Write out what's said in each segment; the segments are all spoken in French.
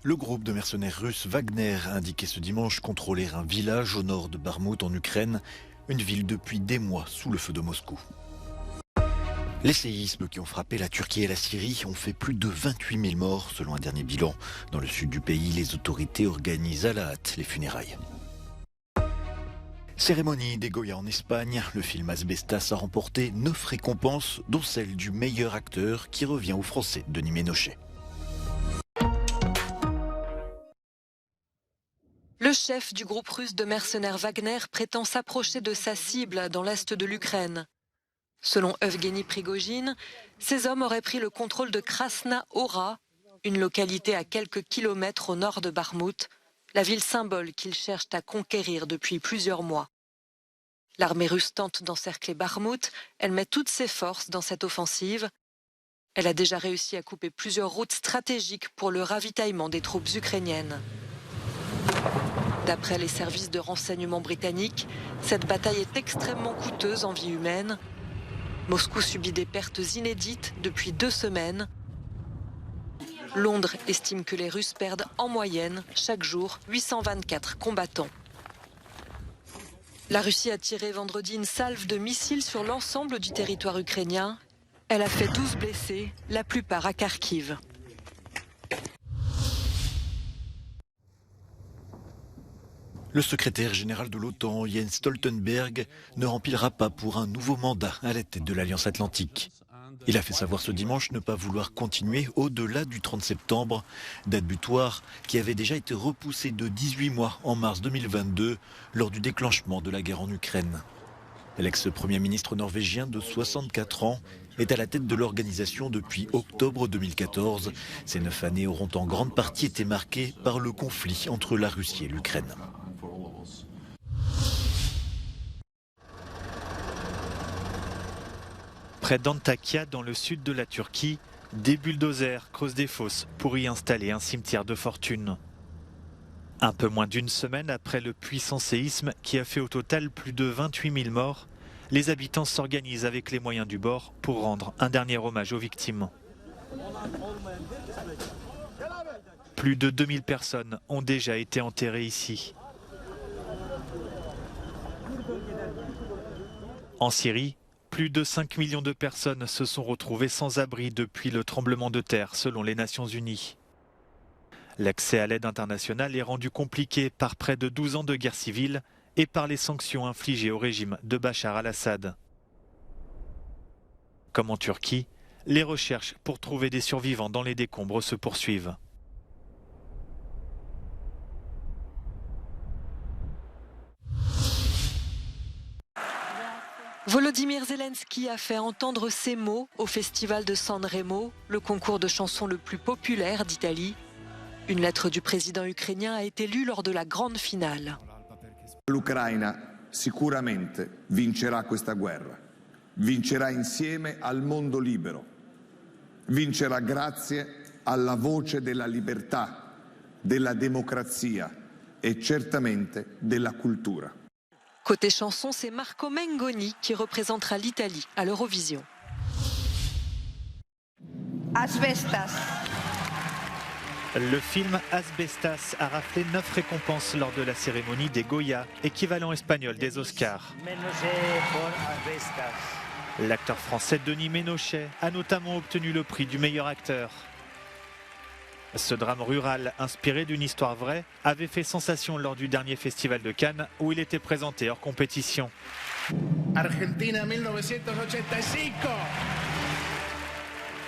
Le groupe de mercenaires russes Wagner a indiqué ce dimanche contrôler un village au nord de Bakhmout en Ukraine, une ville depuis des mois sous le feu de Moscou. Les séismes qui ont frappé la Turquie et la Syrie ont fait plus de 28 000 morts selon un dernier bilan. Dans le sud du pays, les autorités organisent à la hâte les funérailles. Cérémonie des Goya en Espagne, le film Asbestas a remporté 9 récompenses, dont celle du meilleur acteur qui revient au français Denis Ménochet. Le chef du groupe russe de mercenaires Wagner prétend s'approcher de sa cible dans l'est de l'Ukraine. Selon Evgeny Prigojine, ces hommes auraient pris le contrôle de Krasna Hora, une localité à quelques kilomètres au nord de Bakhmout, la ville symbole qu'ils cherchent à conquérir depuis plusieurs mois. L'armée russe tente d'encercler Bakhmout, elle met toutes ses forces dans cette offensive. Elle a déjà réussi à couper plusieurs routes stratégiques pour le ravitaillement des troupes ukrainiennes. D'après les services de renseignement britanniques, cette bataille est extrêmement coûteuse en vie humaine. Moscou subit des pertes inédites depuis 2 semaines. Londres estime que les Russes perdent en moyenne, chaque jour, 824 combattants. La Russie a tiré vendredi une salve de missiles sur l'ensemble du territoire ukrainien. Elle a fait 12 blessés, la plupart à Kharkiv. Le secrétaire général de l'OTAN, Jens Stoltenberg, ne remplira pas pour un nouveau mandat à la tête de l'Alliance Atlantique. Il a fait savoir ce dimanche ne pas vouloir continuer au-delà du 30 septembre, date butoir qui avait déjà été repoussée de 18 mois en mars 2022 lors du déclenchement de la guerre en Ukraine. L'ex-premier ministre norvégien de 64 ans est à la tête de l'organisation depuis octobre 2014. Ces 9 années auront en grande partie été marquées par le conflit entre la Russie et l'Ukraine. Près d'Antakya, dans le sud de la Turquie, des bulldozers creusent des fosses pour y installer un cimetière de fortune. Un peu moins d'une semaine après le puissant séisme qui a fait au total plus de 28 000 morts, les habitants s'organisent avec les moyens du bord pour rendre un dernier hommage aux victimes. Plus de 2000 personnes ont déjà été enterrées ici. En Syrie, plus de 5 millions de personnes se sont retrouvées sans abri depuis le tremblement de terre, selon les Nations Unies. L'accès à l'aide internationale est rendu compliqué par près de 12 ans de guerre civile et par les sanctions infligées au régime de Bachar al-Assad. Comme en Turquie, les recherches pour trouver des survivants dans les décombres se poursuivent. Volodymyr Zelensky a fait entendre ses mots au festival de Sanremo, le concours de chansons le plus populaire d'Italie. Une lettre du président ukrainien a été lue lors de la grande finale. L'Ucraina sicuramente vincerà questa guerra. Vincerà insieme al mondo libero. Vincerà grazie alla voce della libertà, della democrazia e certamente della cultura. Côté chanson, c'est Marco Mengoni qui représentera l'Italie à l'Eurovision. Asbestas. Le film Asbestas a raflé 9 récompenses lors de la cérémonie des Goya, équivalent espagnol des Oscars. L'acteur français Denis Ménochet a notamment obtenu le prix du meilleur acteur. Ce drame rural, inspiré d'une histoire vraie, avait fait sensation lors du dernier festival de Cannes où il était présenté hors compétition. Argentina 1985.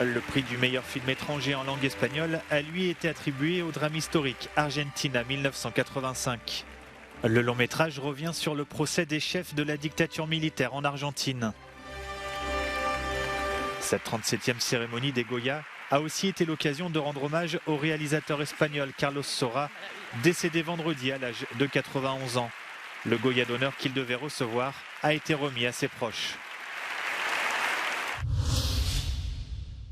Le prix du meilleur film étranger en langue espagnole a lui été attribué au drame historique Argentina 1985. Le long métrage revient sur le procès des chefs de la dictature militaire en Argentine. Cette 37e cérémonie des Goya a aussi été l'occasion de rendre hommage au réalisateur espagnol Carlos Saura, décédé vendredi à l'âge de 91 ans. Le Goya d'honneur qu'il devait recevoir a été remis à ses proches.